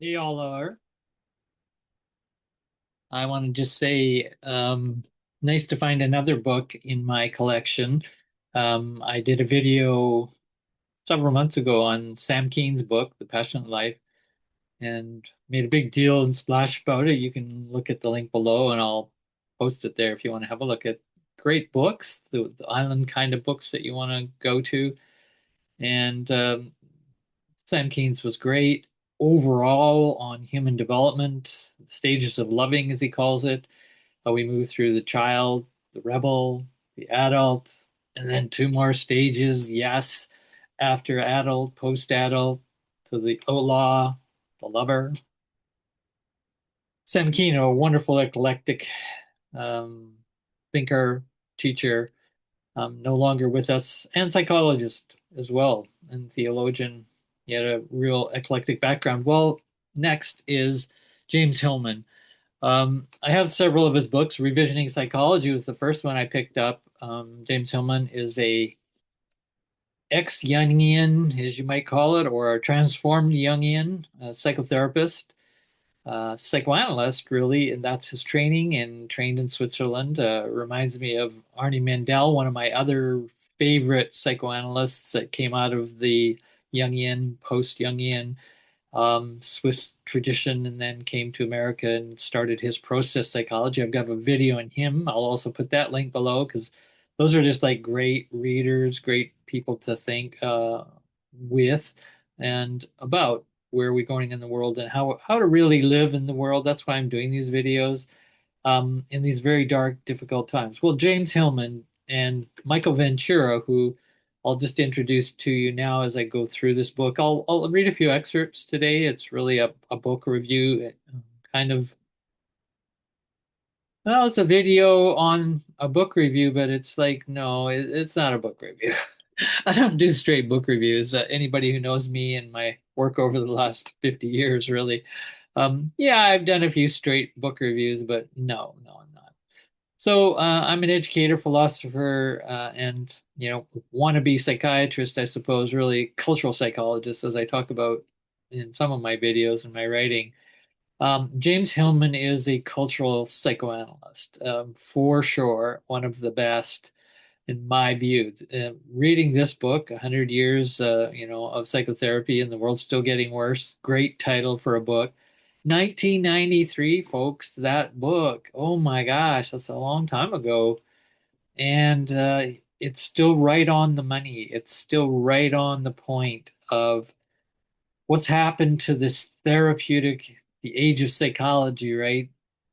Hey, all are. I want to just say, nice to find another book in my collection. I did a video several months ago on Sam Keene's book, The Passionate Life, and made a big deal and splash about it. You can look at the link below, and I'll post it there if you want to have a look at great books, the island kind of books that you want to go to. And Sam Keene's was great overall on human development, stages of loving, as he calls it, how we move through the child, the rebel, the adult, and then two more stages, yes, after adult, post-adult, to the outlaw, the lover. Sam Keene, a wonderful eclectic um, thinker, teacher, no longer with us, and psychologist as well, and theologian. He had a real eclectic background. Well, next is James Hillman. I have several of his books. Revisioning Psychology was the first one I picked up. James Hillman is a ex-Jungian, as you might call it, or a transformed Jungian psychotherapist, psychoanalyst, really, and that's his training and trained in Switzerland. Reminds me of Arnie Mandel, one of my other favorite psychoanalysts that came out of the Jungian, post-Jungian Swiss tradition and then came to America and started his process psychology. I've got a video on him. I'll also put that link below because those are just like great readers, great people to think with and about where we're going in the world and how to really live in the world. That's why I'm doing these videos in these very dark, difficult times. Well, James Hillman and Michael Ventura, who I'll just introduce to you now as I go through this book. I'll read a few excerpts today. It's really a book review, kind of. Well, it's a video on a book review, but it's like, no, it's not a book review. I don't do straight book reviews. Anybody who knows me and my work over the last 50 years, really. Yeah, I've done a few straight book reviews, but no, I'm not. So I'm an educator, philosopher, and wannabe psychiatrist, I suppose, really cultural psychologist, as I talk about in some of my videos and my writing. James Hillman is a cultural psychoanalyst, for sure, one of the best in my view. Reading this book, 100 years, of psychotherapy, and the world's still getting worse. Great title for a book. 1993, folks, that book. Oh my gosh, that's a long time ago. And it's still right on the money. It's still right on the point of what's happened to this therapeutic, the age of psychology, right?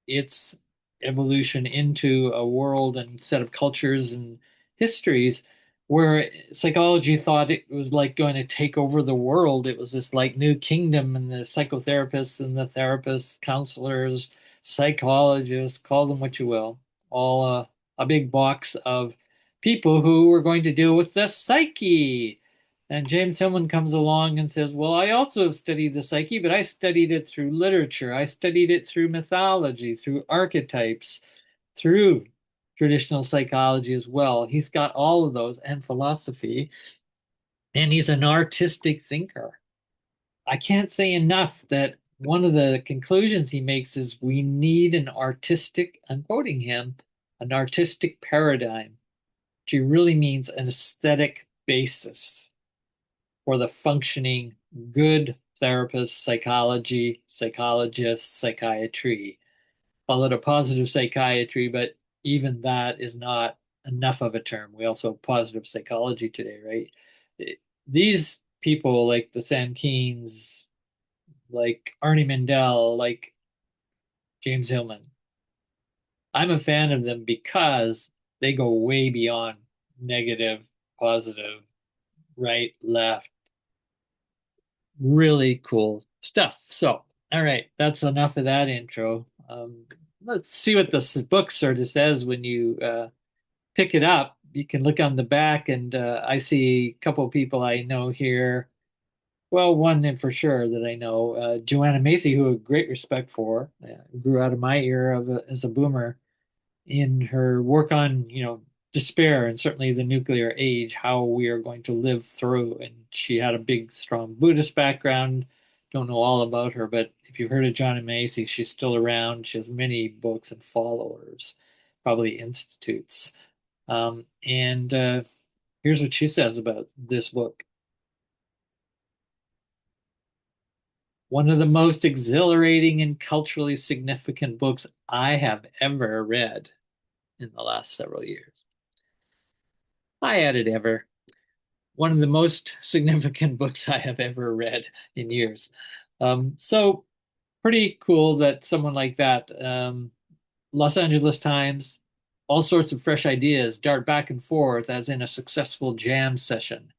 Its evolution into a world and set of cultures and histories where psychology thought it was like going to take over the world. It was this like new kingdom, and the psychotherapists and the therapists, counselors, psychologists, call them what you will, all a big box of people who were going to deal with the psyche. And James Hillman comes along and says, well, I also have studied the psyche, but I studied it through literature. I studied it through mythology, through archetypes, through traditional psychology as well. He's got all of those and philosophy, and he's an artistic thinker. I can't say enough that one of the conclusions he makes is we need an artistic, I'm quoting him, an artistic paradigm, which he really means an aesthetic basis for the functioning good therapist, psychology, psychologist, psychiatry. Call it a positive psychiatry, but even that is not enough of a term. We also have positive psychology today, right? These people like the Sam Keens, like Arnie Mandel, like James Hillman, I'm a fan of them because they go way beyond negative, positive, right, left, really cool stuff. So, all right, that's enough of that intro. Let's see what the book sort of says when you pick it up. You can look on the back, and I see a couple of people I know here. Well, one in for sure that I know, Joanna Macy, who I have great respect for, grew out of my era as a boomer in her work on, despair and certainly the nuclear age, how we are going to live through. And she had a big, strong Buddhist background. Don't know all about her, but If you've heard of John and Macy, she's still around. She has many books and followers, probably institutes. And here's what she says about this book. One of the most exhilarating and culturally significant books I have ever read in the last several years. I added ever. One of the most significant books I have ever read in years. So pretty cool that someone like that, Los Angeles Times, all sorts of fresh ideas dart back and forth as in a successful jam session.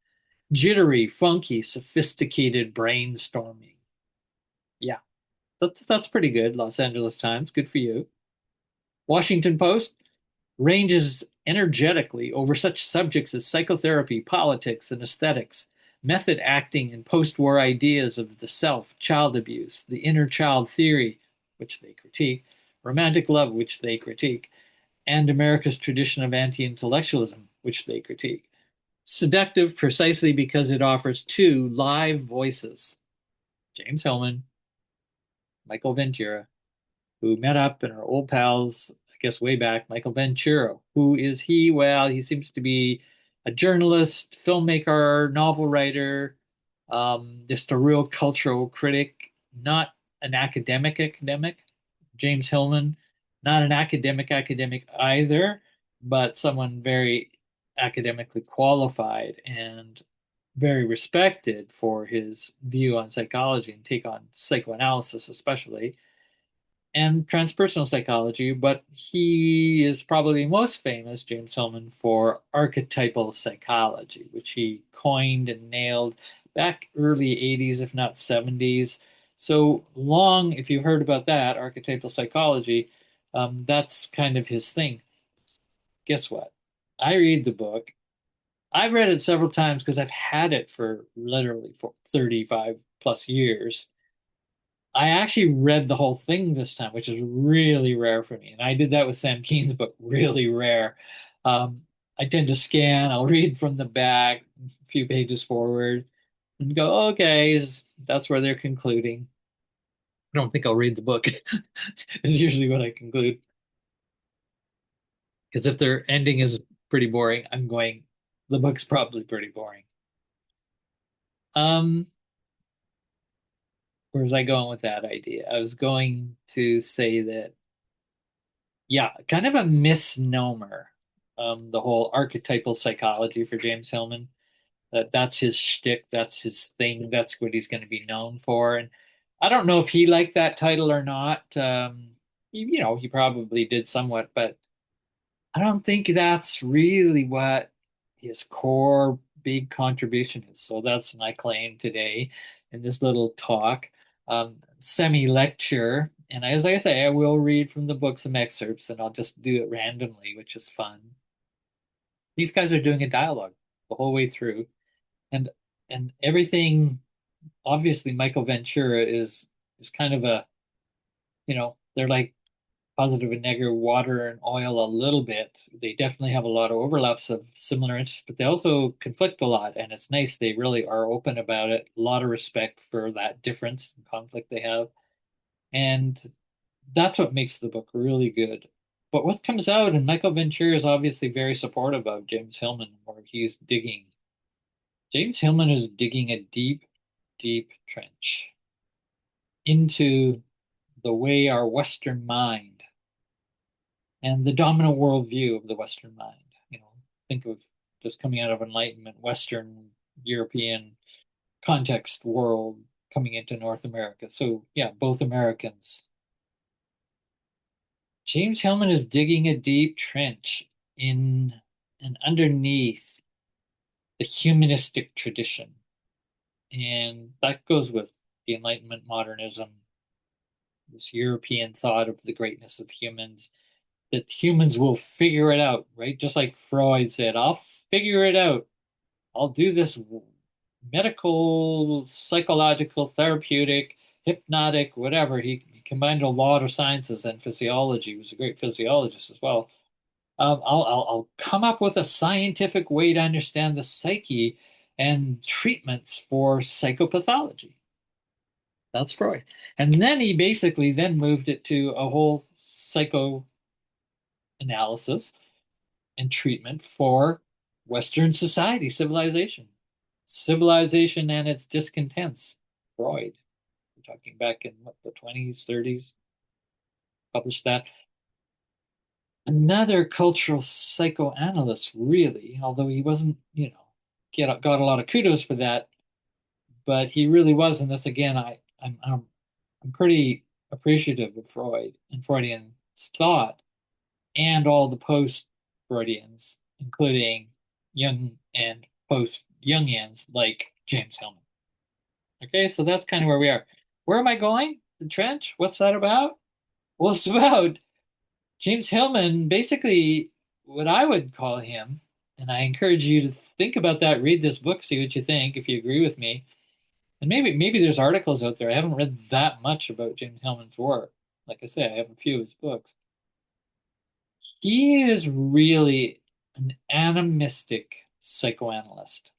Jittery, funky, sophisticated brainstorming. Yeah, that's pretty good, Los Angeles Times. Good for you. Washington Post ranges energetically over such subjects as psychotherapy, politics, and aesthetics, method acting and post-war ideas of the self, child abuse, the inner child theory, which they critique, romantic love, which they critique, and America's tradition of anti-intellectualism, which they critique. Seductive precisely because it offers two live voices, James Hillman, Michael Ventura, who met up and are old pals, I guess way back. Michael Ventura. Who is he? Well, he seems to be a journalist, filmmaker, novel writer, just a real cultural critic, not an academic. James Hillman, not an academic either, but someone very academically qualified and very respected for his view on psychology and take on psychoanalysis, especially and transpersonal psychology, but he is probably most famous, James Hillman, for archetypal psychology, which he coined and nailed back early 80s, if not 70s. So long, if you've heard about that, archetypal psychology, that's kind of his thing. Guess what? I read the book. I've read it several times because I've had it for literally for 35 plus years. I actually read the whole thing this time, which is really rare for me. And I did that with Sam Keene's book, really rare. I tend to scan, I'll read from the back, a few pages forward, and go, okay, that's where they're concluding. I don't think I'll read the book, is usually what I conclude. Because if their ending is pretty boring, I'm going, the book's probably pretty boring. Um, where was I going with that idea? I was going to say that yeah, kind of a misnomer. The whole archetypal psychology for James Hillman. That's his shtick, that's his thing, that's what he's going to be known for. And I don't know if he liked that title or not. He probably did somewhat, but I don't think that's really what his core big contribution is. So that's my claim today in this little talk, semi-lecture. And as I say, I will read from the book some excerpts and I'll just do it randomly, which is fun. These guys are doing a dialogue the whole way through. And and everything, obviously Michael Ventura is kind of a, they're like positive and negative water and oil a little bit. They definitely have a lot of overlaps of similar interests, but they also conflict a lot. And it's nice they really are open about it. A lot of respect for that difference and conflict they have. And that's what makes the book really good. But what comes out, and Michael Ventura is obviously very supportive of James Hillman, where he's digging. James Hillman is digging a deep, deep trench into the way our Western mind and the dominant worldview of the Western mind. Think of just coming out of Enlightenment, Western European context world coming into North America. So, yeah, both Americans. James Hillman is digging a deep trench in and underneath the humanistic tradition. And that goes with the Enlightenment modernism, this European thought of the greatness of humans, that humans will figure it out, right? Just like Freud said, I'll figure it out. I'll do this medical, psychological, therapeutic, hypnotic, whatever. He combined a lot of sciences and physiology. He was a great physiologist as well. I'll come up with a scientific way to understand the psyche and treatments for psychopathology. That's Freud. And then he basically then moved it to a whole psychoanalysis and treatment for Western society, civilization. Civilization and its discontents. Freud. We're talking back in what, the 20s, 30s, published that. Another cultural psychoanalyst, really, although he wasn't, got a lot of kudos for that, but he really was. And this again, I'm pretty appreciative of Freud and Freudian thought and all the post-Freudians, including Jung and post-Jungians like James Hillman. Okay, so that's kind of where we are. Where am I going? The trench? What's that about? Well, it's about James Hillman, basically what I would call him, and I encourage you to think about that, read this book, see what you think, if you agree with me. And maybe there's articles out there. I haven't read that much about James Hillman's work. Like I say, I have a few of his books. He is really an animistic psychoanalyst.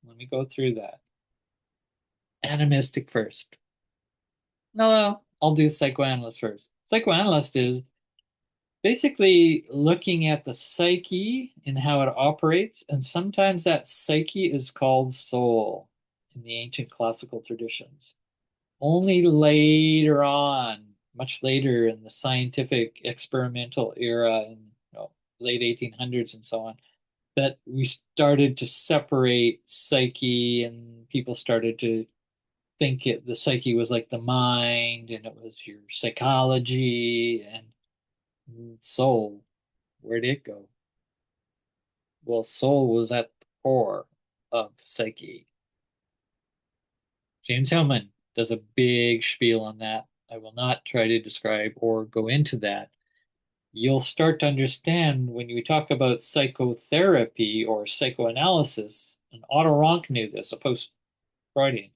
Let me go through that. Animistic first. No, I'll do psychoanalyst first. Psychoanalyst is basically looking at the psyche and how it operates, and sometimes that psyche is called soul in the ancient classical traditions. Only later on, much later in the scientific experimental era in late 1800s and so on, that we started to separate psyche and people started to think the psyche was like the mind and it was your psychology and soul. Where did it go? Well, soul was at the core of psyche. James Hillman does a big spiel on that. I will not try to describe or go into that. You'll start to understand when you talk about psychotherapy or psychoanalysis, and Otto Rank knew this, a post-Freudian.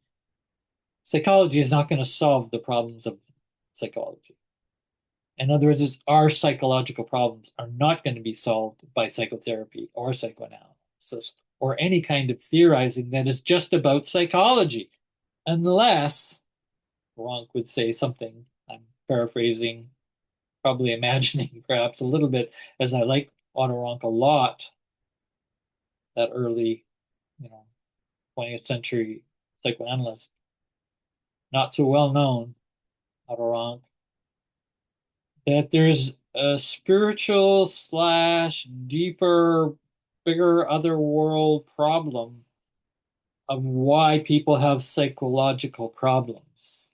Psychology is not going to solve the problems of psychology. In other words, our psychological problems are not going to be solved by psychotherapy or psychoanalysis or any kind of theorizing that is just about psychology, unless Ronk would say something. I'm paraphrasing, probably imagining perhaps a little bit, as I like Otto Ronk a lot, that early, you know, 20th century psychoanalyst, not so well known, Otto Ronk, that there's a spiritual slash deeper, bigger other world problem of why people have psychological problems.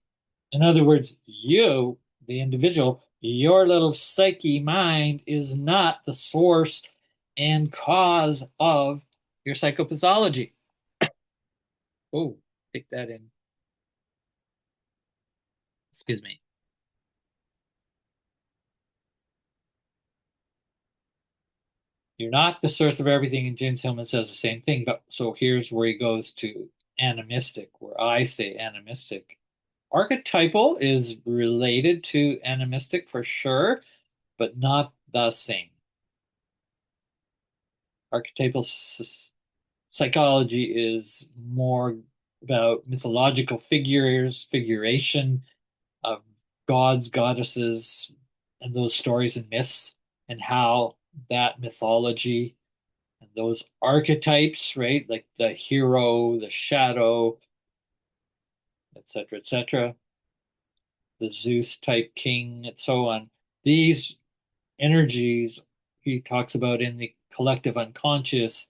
In other words, you, the individual, your little psyche mind is not the source and cause of your psychopathology. Oh, take that in. Excuse me. You're not the source of everything, and James Hillman says the same thing. But so here's where he goes to animistic, where I say animistic. Archetypal is related to animistic for sure, but not the same. Archetypal psychology is more about mythological figures, figuration of gods, goddesses, and those stories and myths, and how that mythology and those archetypes, right, like the hero, the shadow, etc., the Zeus type king, and so on. These energies he talks about in the collective unconscious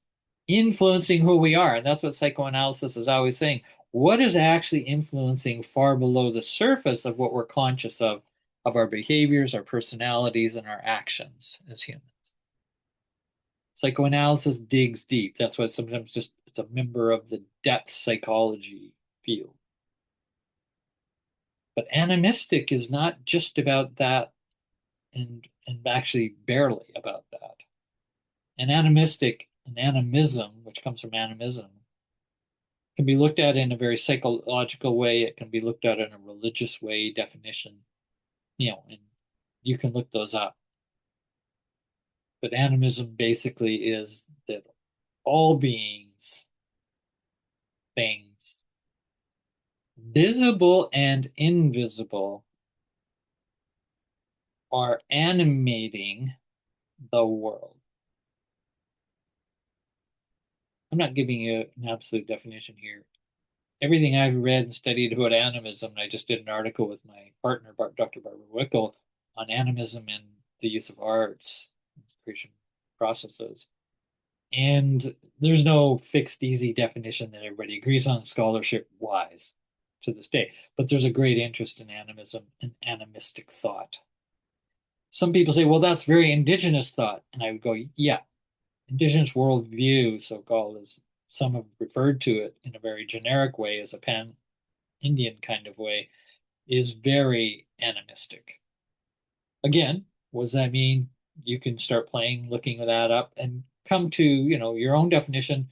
influencing who we are. And that's what psychoanalysis is always saying. What is actually influencing far below the surface of what we're conscious of our behaviors, our personalities, and our actions as humans? Psychoanalysis digs deep. That's why sometimes just it's a member of the depth psychology field. But animistic is not just about that and actually barely about that. And animistic and animism, which comes from animism, can be looked at in a very psychological way. It can be looked at in a religious way, definition, and you can look those up. But animism basically is that all beings, things, Visible and invisible are animating the world. I'm not giving you an absolute definition here. Everything I've read and studied about animism, and I just did an article with my partner, Dr. Barbara Wickel, on animism and the use of arts, creation processes. And there's no fixed, easy definition that everybody agrees on scholarship wise to this day. But there's a great interest in animism and animistic thought. Some people say, well, that's very indigenous thought. And I would go, yeah, indigenous worldview, so called, as some have referred to it in a very generic way, as a pan Indian kind of way, is very animistic. Again, what does that mean? You can start playing, looking that up, and come to, your own definition.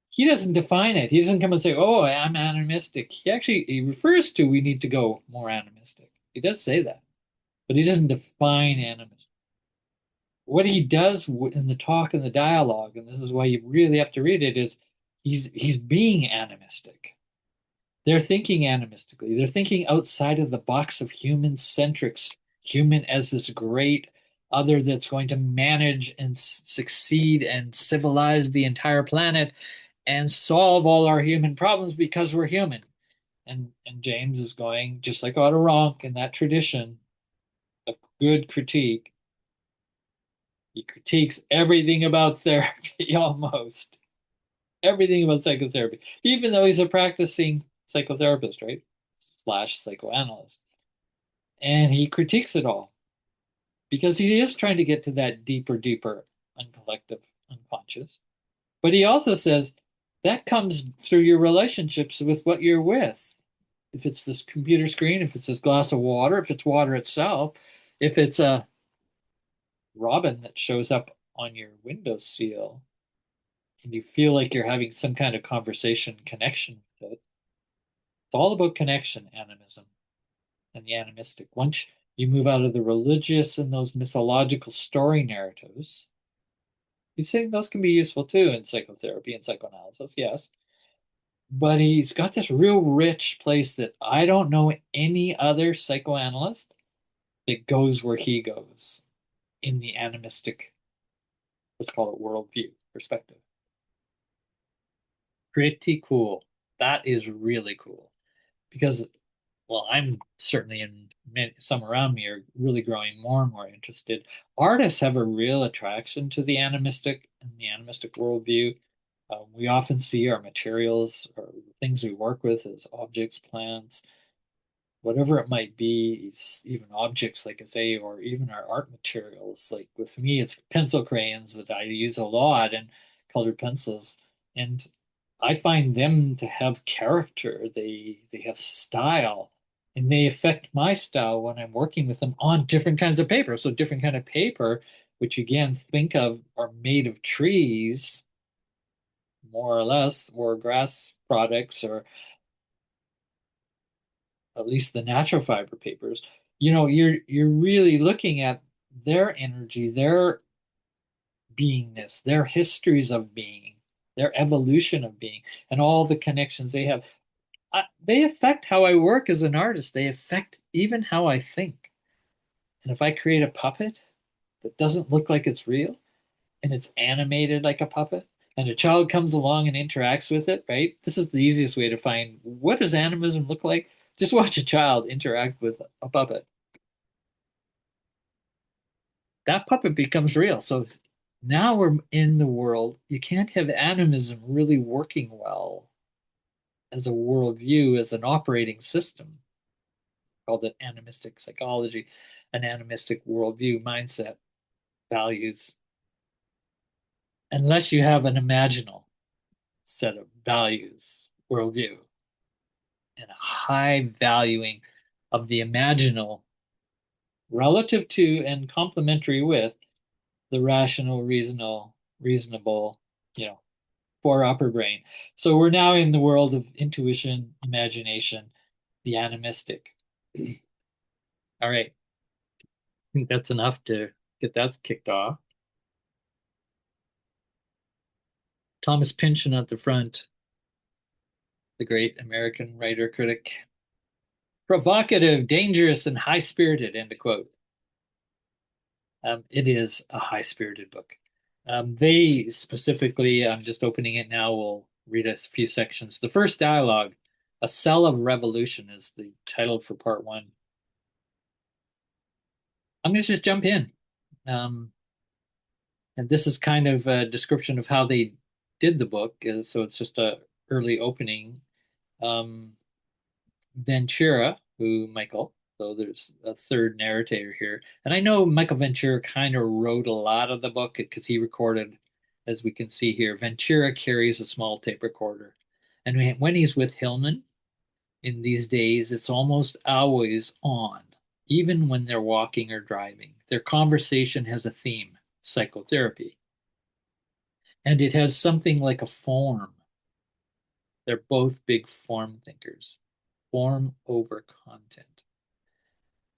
He doesn't define it. He doesn't come and say, "Oh, I'm animistic." He refers to we need to go more animistic. He does say that, but he doesn't define animism. What he does in the talk and the dialogue, and this is why you really have to read it, is he's being animistic. They're thinking animistically. They're thinking outside of the box of human centrics, human as this great other that's going to manage and succeed and civilize the entire planet and solve all our human problems because we're human. And James is going, just like Otto Rank in that tradition of good critique, he critiques everything about therapy almost. Everything about psychotherapy, even though he's a practicing psychotherapist, right? Slash psychoanalyst. And he critiques it all because he is trying to get to that deeper, deeper uncollective unconscious. But he also says that comes through your relationships with what you're with. If it's this computer screen, if it's this glass of water, if it's water itself, if it's a robin that shows up on your windowsill and you feel like you're having some kind of conversation connection with it, it's all about connection, animism and the animistic. Once you move out of the religious and those mythological story narratives, he's saying those can be useful too in psychotherapy and psychoanalysis, yes. But he's got this real rich place that I don't know any other psychoanalyst that goes where he goes in the animistic, let's call it worldview perspective. Pretty cool. That is really cool because, well, I'm certainly in some around me are really growing more and more interested. Artists have a real attraction to the animistic and the animistic worldview. We often see our materials or the things we work with as objects, plants, whatever it might be, even objects like I say, or even our art materials. Like with me, it's pencil crayons that I use a lot and colored pencils. And I find them to have character. They have style and they affect my style when I'm working with them on different kinds of paper. So different kind of paper, which again, think of are made of trees, more or less, or grass products, or at least the natural fiber papers, you're really looking at their energy, their beingness, their histories of being, their evolution of being, and all the connections they have. They affect how I work as an artist. They affect even how I think. And if I create a puppet that doesn't look like it's real and it's animated like a puppet, and a child comes along and interacts with it, right? This is the easiest way to find what does animism look like? Just watch a child interact with a puppet. That puppet becomes real. So now we're in the world. You can't have animism really working well as a worldview, as an operating system, called it animistic psychology, an animistic worldview, mindset, values, unless you have an imaginal set of values, worldview, and a high valuing of the imaginal relative to and complementary with the rational, reasonable, you know, for upper brain. So we're now in the world of intuition, imagination, the animistic. All right. I think that's enough to get that kicked off. Thomas Pynchon at the front, the great American writer critic. Provocative, dangerous, and high-spirited, end of quote. It is a high-spirited book. They specifically, I'm just opening it now, we'll read a few sections. The first dialogue, A Cell of Revolution, is the title for part one. I'm going to just jump in. Um, and this is kind of a description of how they did the book. So it's just a early opening. Um, Ventura, who Michael, so there's a third narrator here. And I know Michael Ventura kind of wrote a lot of the book because he recorded, as we can see here, Ventura carries a small tape recorder. And when he's with Hillman in these days, it's almost always on, even when they're walking or driving. Their conversation has a theme, psychotherapy. And it has something like a form. They're both big form thinkers. Form over content.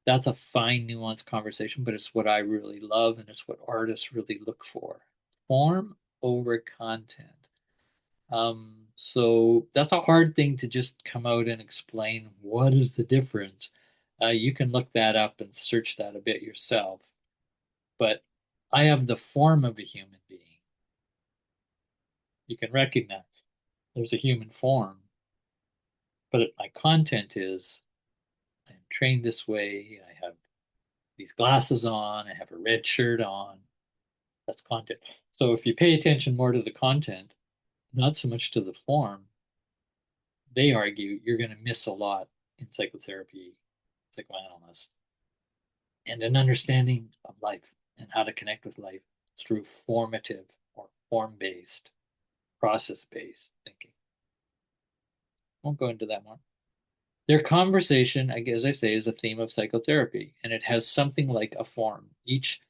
That's a fine, nuanced conversation, but it's what I really love and it's what artists really look for. Form over content. So that's a hard thing to just come out and explain what is the difference. You can look that up and search that a bit yourself. But I have the form of a human being. You can recognize there's a human form, but my content is I'm trained this way. I have these glasses on. I have a red shirt on. That's content. So if you pay attention more to the content, not so much to the form, they argue you're going to miss a lot in psychotherapy, psychoanalyst, and an understanding of life and how to connect with life through formative or form-based, process-based thinking. Won't go into that more. Their conversation, as I say, is a theme of psychotherapy, and it has something like a form. Each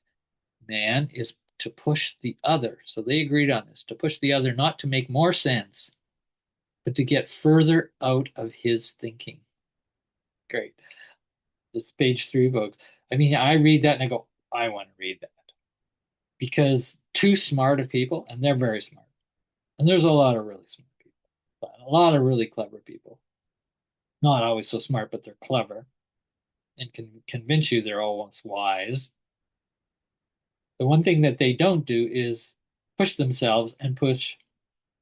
man is to push the other. So they agreed on this, to push the other, not to make more sense, but to get further out of his thinking. Great. This page three, folks. I mean, I read that and I go, I want to read that. Because too smart of people, and they're very smart. And there's a lot of really smart people, but a lot of really clever people. Not always so smart, but they're clever and can convince you they're always wise. The one thing that they don't do is push themselves and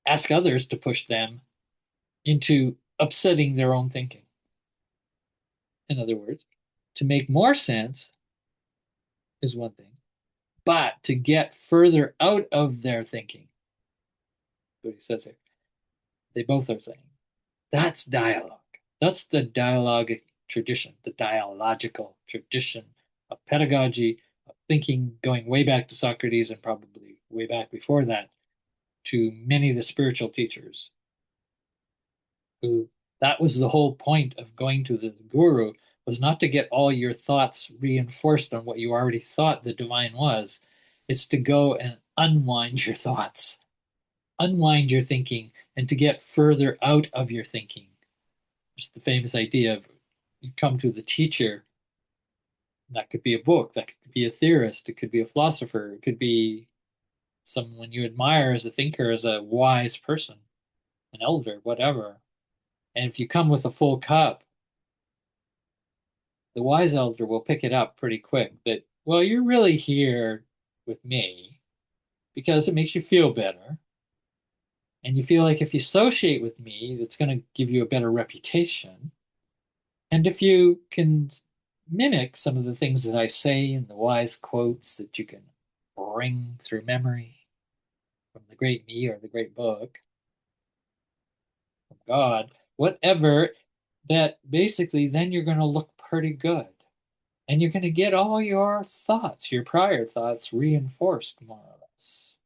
ask others to push them into upsetting their own thinking. In other words, to make more sense is one thing, but to get further out of their thinking, what he says here, they both are saying that's dialogue. That's the dialogic tradition, the dialogical tradition of pedagogy, of thinking, going way back to Socrates and probably way back before that to many of the spiritual teachers who that was the whole point of going to the guru was not to get all your thoughts reinforced on what you already thought the divine was. It's to go and unwind your thoughts, unwind your thinking, and to get further out of your thinking. Just the famous idea of you come to the teacher. That could be a book, that could be a theorist, it could be a philosopher, it could be someone you admire as a thinker, as a wise person, an elder, whatever. And if you come with a full cup, the wise elder will pick it up pretty quick that, well, you're really here with me because it makes you feel better. And you feel like if you associate with me, it's going to give you a better reputation. And if you can mimic some of the things that I say in the wise quotes that you can bring through memory from the great me or the great book, from God, whatever, that basically then you're going to look pretty good. And you're going to get all your thoughts, your prior thoughts, reinforced more or less.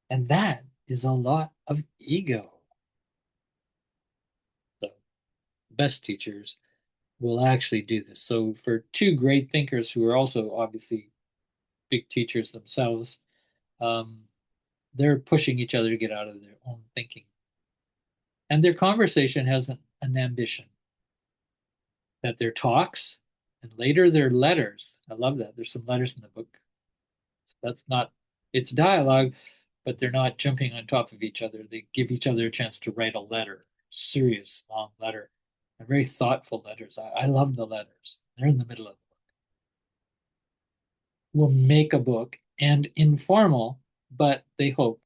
And that is a lot of ego. So, best teachers will actually do this. So, for two great thinkers who are also obviously big teachers themselves, um, they're pushing each other to get out of their own thinking. And their conversation has an ambition that their talks and later their letters. I love that. There's some letters in the book. So that's not, it's dialogue, but they're not jumping on top of each other. They give each other a chance to write a letter, serious, long letter. They're very thoughtful letters. I love the letters. They're in the middle of it. Will make a book and informal, but they hope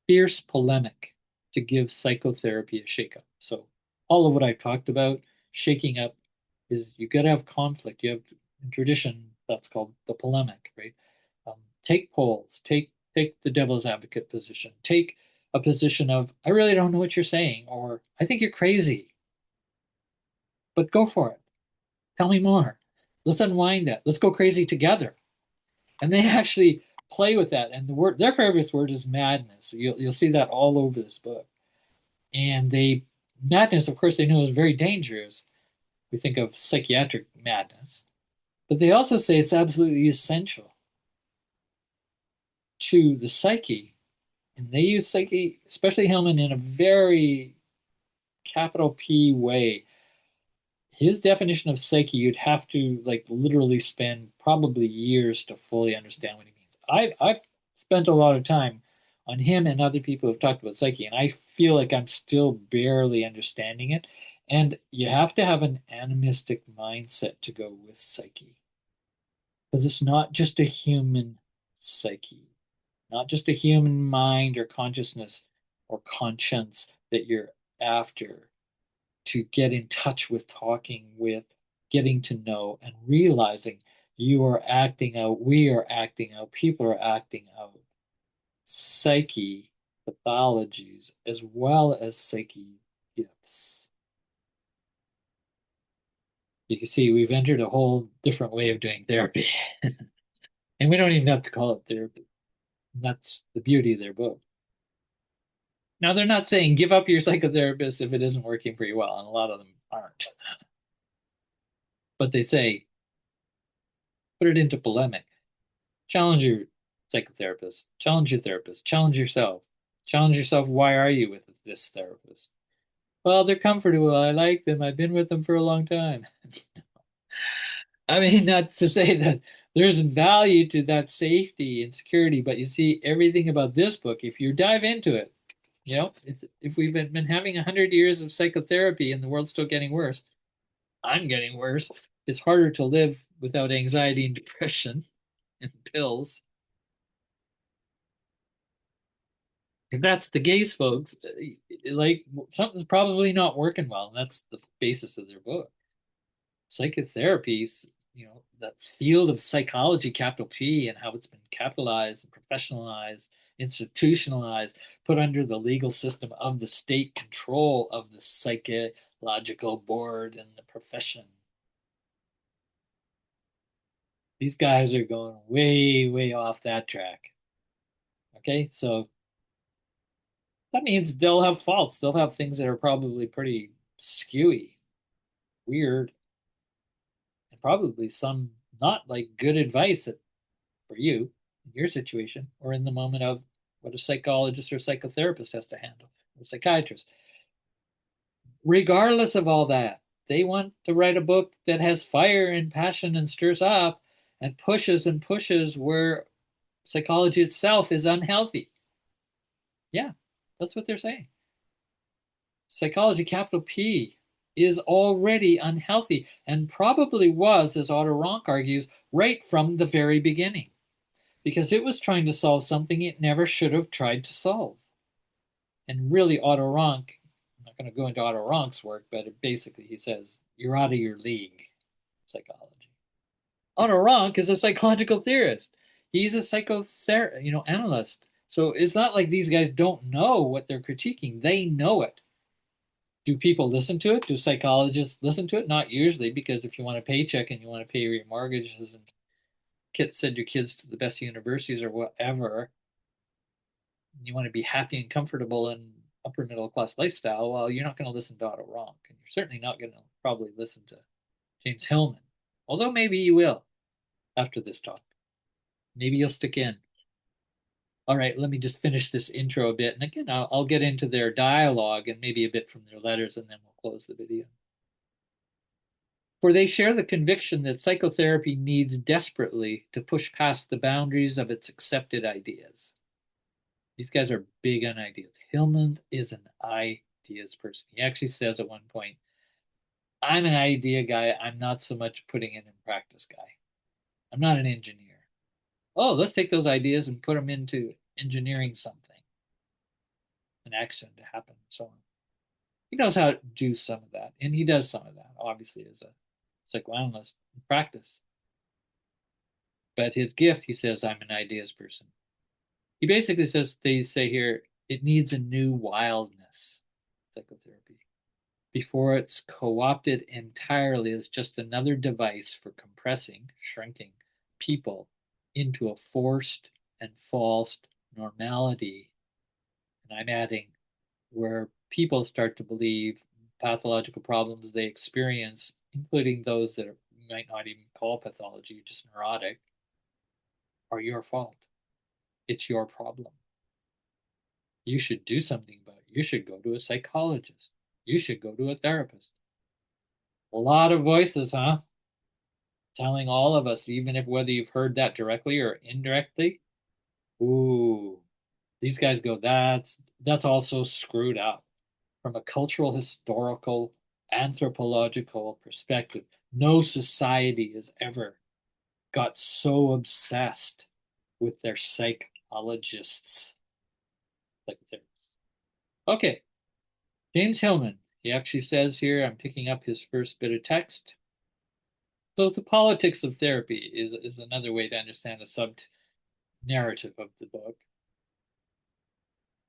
fierce polemic to give psychotherapy a shakeup. So all of what I've talked about, shaking up, is you got to have conflict. You have in tradition that's called the polemic, right? Take polls, take the devil's advocate position, take a position of I really don't know what you're saying, or I think you're crazy, but go for it. Tell me more. Let's unwind that. Let's go crazy together. And they actually play with that. And the word, their favorite word is madness. You'll see that all over this book. And madness, of course, they know is very dangerous. We think of psychiatric madness, but they also say it's absolutely essential to the psyche. And they use psyche, especially Hillman, in a very capital P way. His definition of psyche, you'd have to like literally spend probably years to fully understand what he means. I've spent a lot of time on him and other people who've talked about psyche, and I feel like I'm still barely understanding it. And you have to have an animistic mindset to go with psyche, because it's not just a human psyche, not just a human mind or consciousness or conscience that you're after to get in touch with, talking with, getting to know, and realizing you are acting out, we are acting out, people are acting out psyche pathologies as well as psyche gifts. You can see we've entered a whole different way of doing therapy. And we don't even have to call it therapy. And that's the beauty of their book. Now, they're not saying give up your psychotherapist if it isn't working for you well, and a lot of them aren't. But they say put it into polemic. Challenge your psychotherapist, challenge your therapist, challenge yourself. Challenge yourself, why are you with this therapist? Well, they're comfortable. I like them. I've been with them for a long time. I mean, not to say that there's value to that safety and security, but you see, everything about this book, if you dive into it, it's if we've been having 100 years of psychotherapy and the world's still getting worse, I'm getting worse. It's harder to live without anxiety and depression and pills. If that's the case, folks, like something's probably not working well, and that's the basis of their book. Psychotherapy, that field of psychology, capital P, and how it's been capitalized and professionalized, institutionalized, put under the legal system of the state control of the psychological board and the profession. These guys are going way, way off that track. Okay, so that means they'll have faults. They'll have things that are probably pretty skewy, weird, and probably some not like good advice for you in your situation or in the moment of what a psychologist or psychotherapist has to handle, or a psychiatrist. Regardless of all that, they want to write a book that has fire and passion and stirs up and pushes where psychology itself is unhealthy. Yeah, that's what they're saying. Psychology, capital P, is already unhealthy and probably was, as Otto Rank argues, right from the very beginning, because it was trying to solve something it never should have tried to solve. And really, Otto Rank, I'm not going to go into Otto Rank's work, but basically he says, you're out of your league, psychology. Otto Rank is a psychological theorist. He's a analyst. So it's not like these guys don't know what they're critiquing. They know it. Do people listen to it? Do psychologists listen to it? Not usually, because if you want a paycheck and you want to pay your mortgages and send your kids to the best universities or whatever, you want to be happy and comfortable and upper middle class lifestyle, well, you're not going to listen to Otto Rank, and you're certainly not going to probably listen to James Hillman. Although maybe you will after this talk. Maybe you'll stick in. All right, let me just finish this intro a bit. And again, I'll get into their dialogue and maybe a bit from their letters, and then we'll close the video. For they share the conviction that psychotherapy needs desperately to push past the boundaries of its accepted ideas. These guys are big on ideas. Hillman is an ideas person. He actually says at one point, I'm an idea guy. I'm not so much putting it in practice guy. I'm not an engineer. Oh, let's take those ideas and put them into engineering something, an action to happen, and so on. He knows how to do some of that, and he does some of that, obviously, as a psychoanalyst in practice. But his gift, he says, I'm an ideas person. He basically says, they say here, it needs a new wildness, psychotherapy, before it's co-opted entirely as just another device for compressing, shrinking people into a forced and false normality. And I'm adding, where people start to believe pathological problems they experience, including those that you might not even call pathology, just neurotic, are your fault. It's your problem. You should do something about it. You should go to a psychologist. You should go to a therapist. A lot of voices, huh? Telling all of us, even if whether you've heard that directly or indirectly, ooh, these guys go, that's also screwed up. From a cultural, historical, anthropological perspective, no society has ever got so obsessed with their psychologists. Okay, James Hillman, he actually says here, I'm picking up his first bit of text. So the politics of therapy is another way to understand the sub-narrative of the book.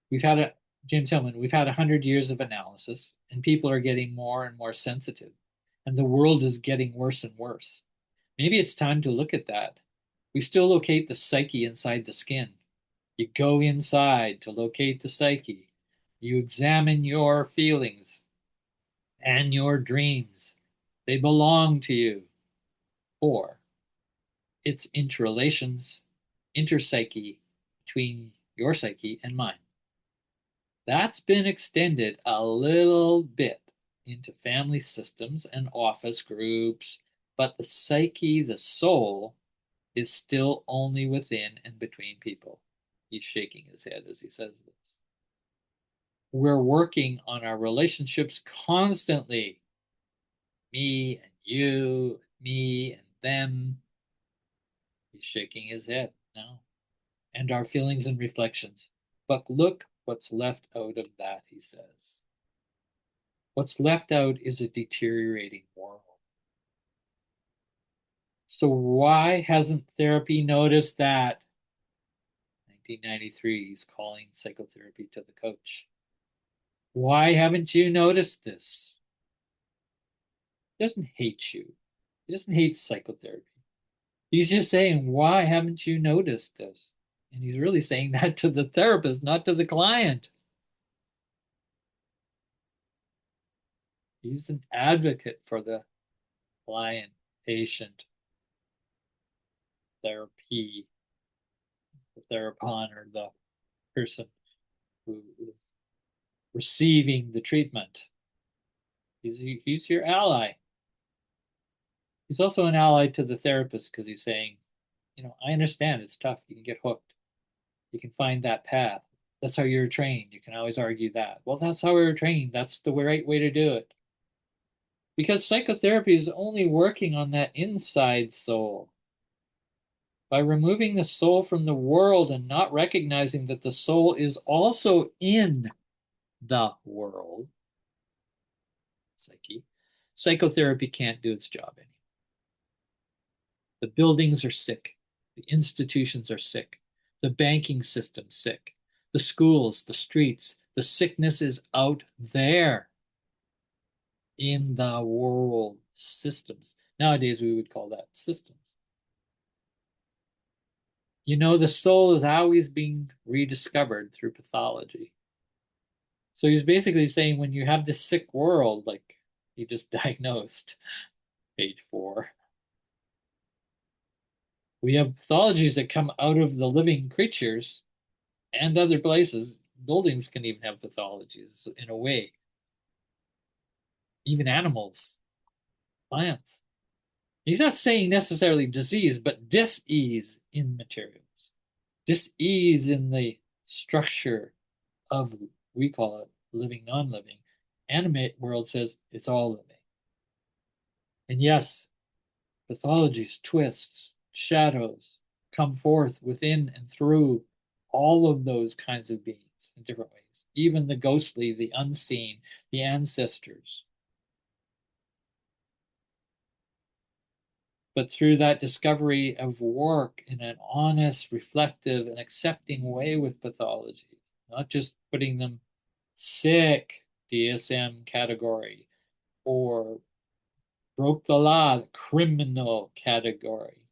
We've had a James Hillman, we've had 100 years of analysis, and people are getting more and more sensitive, and the world is getting worse and worse. Maybe it's time to look at that. We still locate the psyche inside the skin. You go inside to locate the psyche. You examine your feelings and your dreams. They belong to you. Or it's interrelations, interpsyche between your psyche and mine. That's been extended a little bit into family systems and office groups, but the psyche, the soul, is still only within and between people. He's shaking his head as he says this. We're working on our relationships constantly. Me and you, me and them. He's shaking his head now. And our feelings and reflections. But look what's left out of that, he says. What's left out is a deteriorating world. So why hasn't therapy noticed that? 1993, he's calling psychotherapy to the coach. Why haven't you noticed this? He doesn't hate you. He doesn't hate psychotherapy. He's just saying, why haven't you noticed this? And he's really saying that to the therapist, not to the client. He's an advocate for the client, patient, therapy, the therapon, or the person who is receiving the treatment. He's your ally. He's also an ally to the therapist because he's saying, I understand it's tough. You can get hooked. You can find that path. That's how you're trained. You can always argue that. Well, that's how we were trained. That's the right way to do it. Because psychotherapy is only working on that inside soul. By removing the soul from the world and not recognizing that the soul is also in the world, psyche, psychotherapy can't do its job anymore. The buildings are sick. The institutions are sick. The banking system's sick. The schools, the streets, the sickness is out there in the world systems. Nowadays, we would call that systems. The soul is always being rediscovered through pathology. So he's basically saying when you have this sick world, like he just diagnosed, page 4, we have pathologies that come out of the living creatures and other places. Buildings can even have pathologies in a way. Even animals, plants. He's not saying necessarily disease, but dis-ease in materials, dis-ease in the structure of, we call it living, non-living. Animate world says it's all living. And yes, pathologies, twists, shadows come forth within and through all of those kinds of beings in different ways, even the ghostly, the unseen, the ancestors. But through that discovery of work in an honest, reflective, and accepting way with pathologies, not just putting them sick, DSM category, or broke the law, criminal category.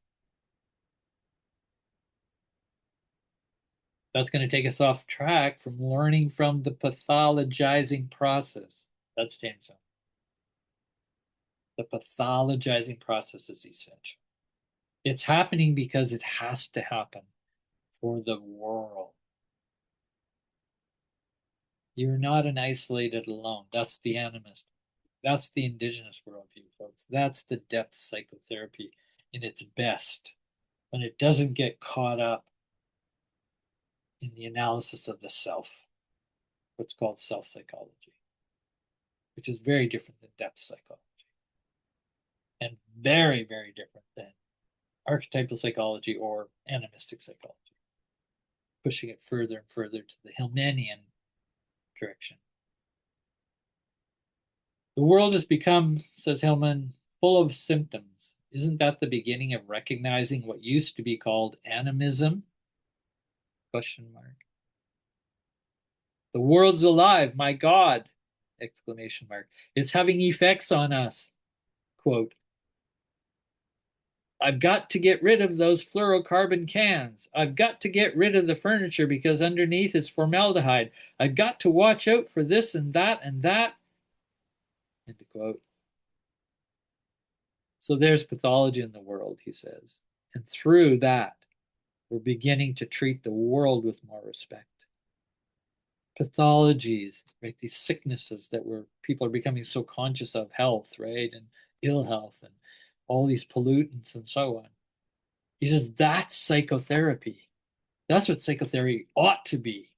That's going to take us off track from learning from the pathologizing process. That's Jameson. The pathologizing process is essential. It's happening because it has to happen for the world. You're not an isolated alone. That's the animist. That's the indigenous worldview, folks. That's the depth psychotherapy in its best, when it doesn't get caught up in the analysis of the self, what's called self psychology, which is very different than depth psychology and very, very different than archetypal psychology or animistic psychology, pushing it further and further to the Hillmanian direction. The world has become, says Hillman, full of symptoms. Isn't that the beginning of recognizing what used to be called animism? Question mark. The world's alive, my God! Exclamation mark. It's having effects on us. Quote, I've got to get rid of those fluorocarbon cans. I've got to get rid of the furniture because underneath is formaldehyde. I've got to watch out for this and that and that. End quote. So there's pathology in the world, he says. And through that, we're beginning to treat the world with more respect. Pathologies, right? These sicknesses that people are becoming so conscious of, health, right? And ill health and all these pollutants and so on. He says that's psychotherapy. That's what psychotherapy ought to be,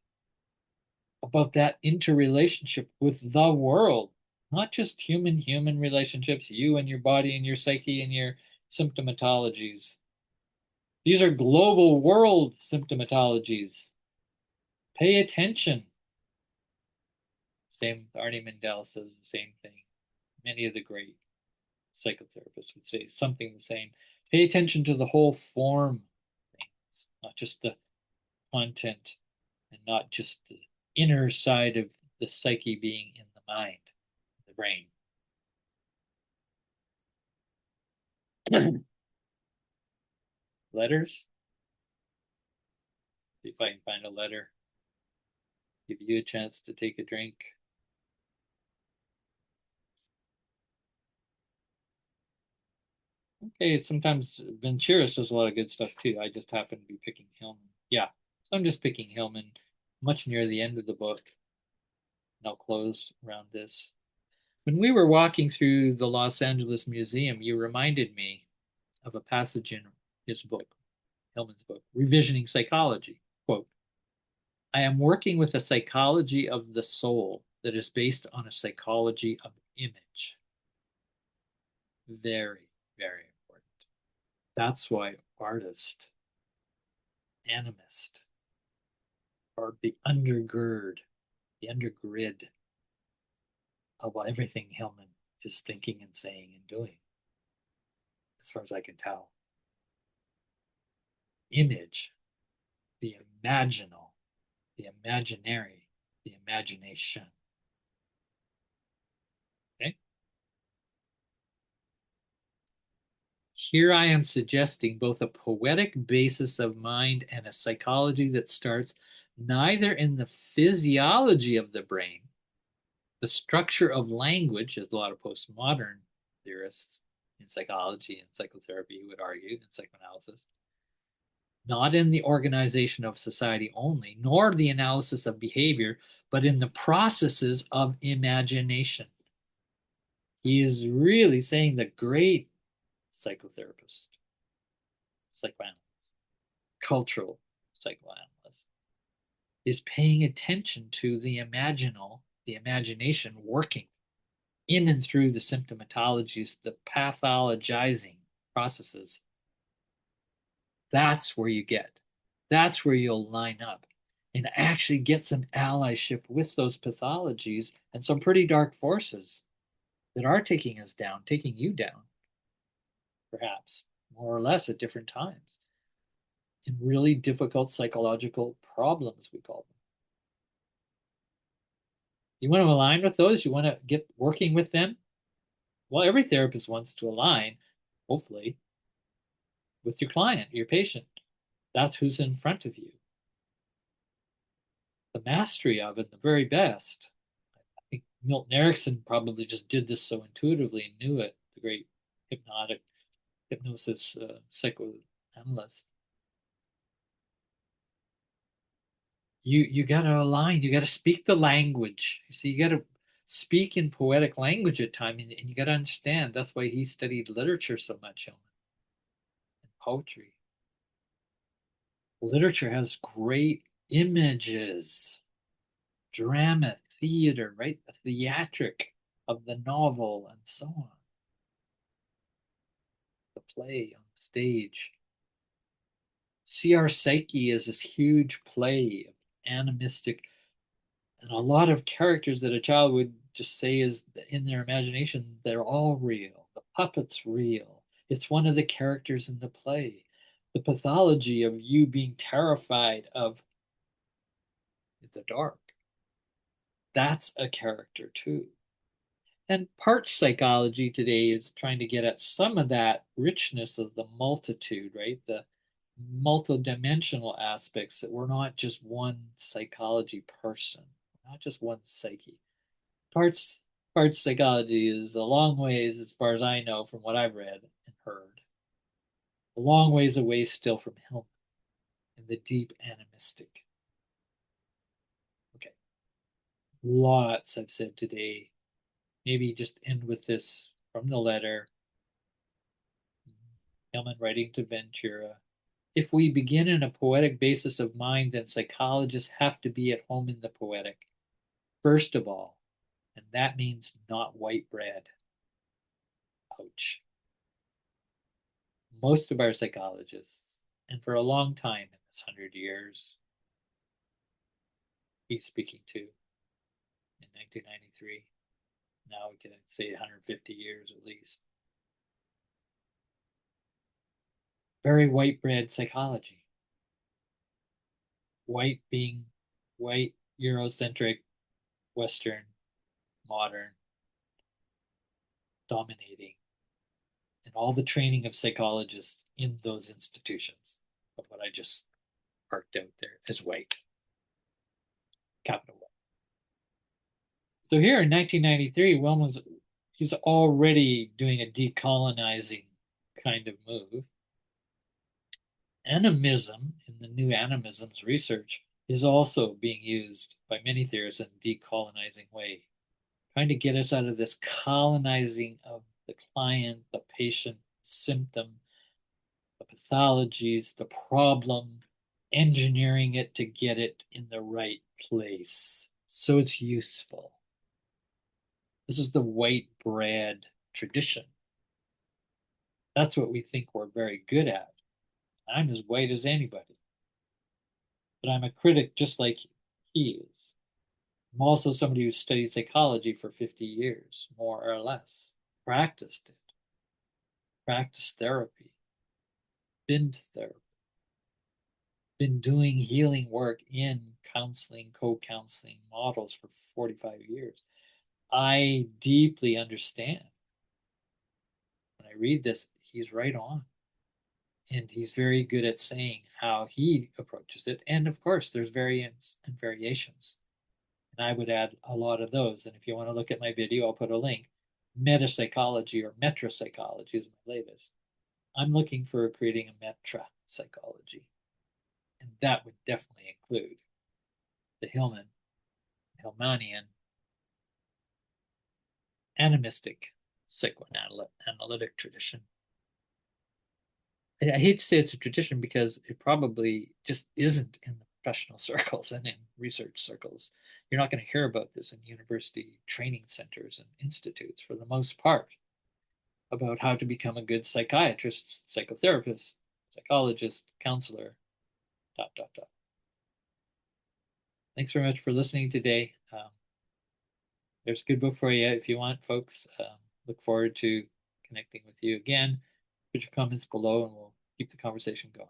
about that interrelationship with the world, not just human relationships, you and your body and your psyche and your symptomatologies. These are global world symptomatologies. Pay attention. Same with Arnie Mindell says the same thing. Many of the great psychotherapists would say something the same. Pay attention to the whole form things, not just the content and not just the inner side of the psyche being in the mind, the brain. Letters. See if I can find a letter. Give you a chance to take a drink. Okay, sometimes Ventura says a lot of good stuff too. I just happen to be picking Hillman. Yeah, so I'm just picking Hillman much near the end of the book. And I'll close around this. When we were walking through the Los Angeles Museum, you reminded me of a passage in his book, Hillman's book, Revisioning Psychology. Quote, I am working with a psychology of the soul that is based on a psychology of image. Very, very important. That's why artist, animist are the undergird, the undergrid of everything Hillman is thinking and saying and doing, as far as I can tell. Image, the imaginal, the imaginary, the imagination. Okay? Here I am suggesting both a poetic basis of mind and a psychology that starts neither in the physiology of the brain, the structure of language, as a lot of postmodern theorists in psychology and psychotherapy would argue, in psychoanalysis, not in the organization of society only, nor the analysis of behavior, but in the processes of imagination. He is really saying the great psychotherapist, psychoanalyst, cultural psychoanalyst, is paying attention to the imaginal, the imagination working. in and through the symptomatologies, the pathologizing processes, that's where you get. That's where you'll line up and actually get some allyship with those pathologies and some pretty dark forces that are taking us down, taking you down, perhaps, more or less at different times, in really difficult psychological problems, we call them. You want to align with those? You want to get working with them? Well, every therapist wants to align, hopefully, with your client, your patient. That's who's in front of you. The mastery of it, the very best. I think Milton Erickson probably just did this so intuitively and knew it, the great hypnosis psychoanalyst. You got to align. You got to speak the language. You see, you got to speak in poetic language at times, and you got to understand. That's why he studied literature so much, Hillman, and poetry. Literature has great images, drama, theater, right? The theatric of the novel and so on. The play on the stage. See our psyche as this huge play of animistic, and a lot of characters that a child would just say is in their imagination, they're all real. The puppet's real. It's one of the characters in the play. The pathology of you being terrified of the dark, that's a character too. And part psychology today is trying to get at some of that richness of the multitude, right? The multidimensional aspects, that we're not just one psychology person, not just one psyche. Parts parts psychology is a long ways, as far as I know, from what I've read and heard, a long ways away still from Hillman and the deep animistic. Okay, lots I've said today. Maybe just end with this from the letter. Hillman writing to Ventura. If we begin in a poetic basis of mind, then psychologists have to be at home in the poetic, first of all, and that means not white bread. Ouch. Most of our psychologists, and for a long time in this 100 years, he's speaking to in 1993. Now we can say 150 years at least. Very white bread psychology. White being white, Eurocentric, Western, modern, dominating, and all the training of psychologists in those institutions of what I just parked out there as white, capital Y. So here in 1993, Wellman's he's already doing a decolonizing kind of move. Animism, in the new animism's research, is also being used by many theorists in a decolonizing way, trying to get us out of this colonizing of the client, the patient, symptom, the pathologies, the problem, engineering it to get it in the right place so it's useful. This is the white bread tradition. That's what we think we're very good at. I'm as white as anybody, but I'm a critic just like he is. I'm also somebody who studied psychology for 50 years, more or less, practiced it, practiced therapy, been to therapy, been doing healing work in counseling, co-counseling models for 45 years. I deeply understand. When I read this, he's right on. And he's very good at saying how he approaches it. And of course, there's variants and variations. And I would add a lot of those. And if you want to look at my video, I'll put a link. Metapsychology or metrapsychology is my latest. I'm looking for creating a metrapsychology. And that would definitely include the Hillmanian, animistic psychoanalytic tradition. I hate to say it's a tradition because it probably just isn't in the professional circles and in research circles. You're not going to hear about this in university training centers and institutes for the most part, about how to become a good psychiatrist, psychotherapist, psychologist, counselor, dot, dot, dot. Thanks very much for listening today. There's a good book for you if you want, folks. Look forward to connecting with you again. Put your comments below and we'll keep the conversation going.